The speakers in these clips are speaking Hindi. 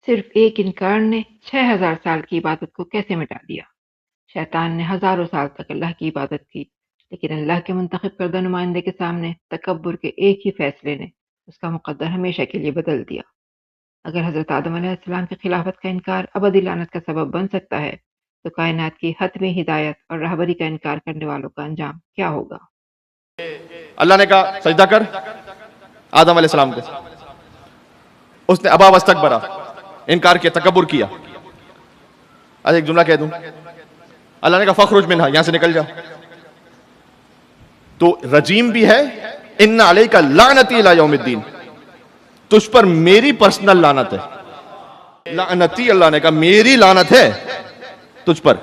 सिर्फ एक इनकार ने 6000 साल की इबादत को कैसे मिटा दिया। शैतान ने हजारों साल तक अल्लाह की इबादत की, लेकिन अल्लाह के मुंतखब करदा नुमाइंदे के सामने तकब्बुर के एक ही फैसले ने उसका मुकद्दर हमेशा के लिए बदल दिया। अगर हजरत आदम अलैहिस्सलाम की खिलाफत का इनकार अबदी लानत का सबब बन सकता है, तो कायनात की हतमी हिदायत और रहबरी का इनकार करने वालों का अंजाम क्या होगा। अल्लाह ने कहा सजदा कर आदम अलैहिस्सलाम को, उसने अबा वस्तकबरा, इनकार किया, तकब्बुर किया। आज एक जुमला कह दूं, अल्लाह ने कहा फखरुज मिनहा, यहां से निकल जा। तो रजीम भी है, इन्ना अलैका लानती इला यौमिद्दीन, तुझ पर मेरी पर्सनल लानत है। लानती, अल्लाह ने कहा मेरी लानत है तुझ पर,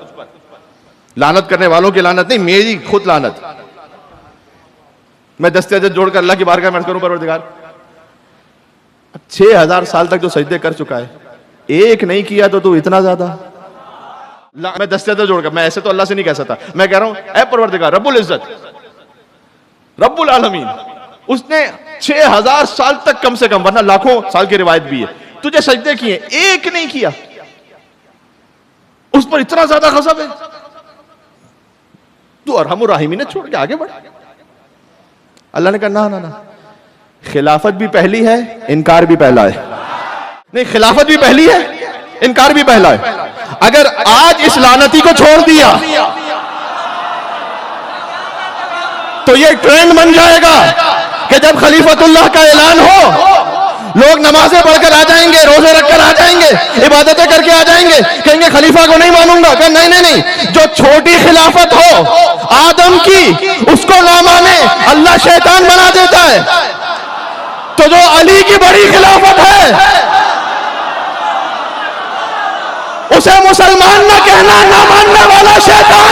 लानत करने वालों की लानत नहीं, मेरी खुद लानत। मैं दस्ते अजद जोड़कर अल्लाह की बारगाह में अर्ज करूं, परवरदिगार 6000 साल तक जो सजदे कर चुका है, एक नहीं किया तो तू इतना ज्यादा। मैं दस्ते अजद जोड़कर, मैं ऐसे तो अल्लाह से नहीं कह सकता, मैं कह रहा हूं ऐ परवरदिगार रब्बुल इज्जत रब्बुल आलमीन, उसने 6000 साल तक कम से कम, वरना लाखों साल की रिवायत भी है, तुझे सजदे किए, एक नहीं किया, उस पर इतना ज्यादा गज़ब है, तू अरहमुर राहिमीन छोड़ के आगे बढ़। अल्लाह ने कहा ना ना ना, खिलाफत भी पहली है, इनकार भी पहला है। नहीं, खिलाफत भी पहली है, इनकार भी पहला है। अगर आज इस लानती को छोड़ दिया तो ये ट्रेंड बन जाएगा कि जब खलीफतुल्लाह का ऐलान हो, लोग नमाजें पढ़कर आ जाएंगे, रोजे रखकर आ जाएंगे, इबादतें करके आ जाएंगे, कहेंगे खलीफा को नहीं मानूंगा। कहें नहीं नहीं नहीं, जो छोटी खिलाफत हो आदम की, उसको ना माने अल्लाह शैतान बना देता है। तो जो अली की बड़ी खिलाफत है उसे मुसलमान ना कहना, ना मानने वाला शैतान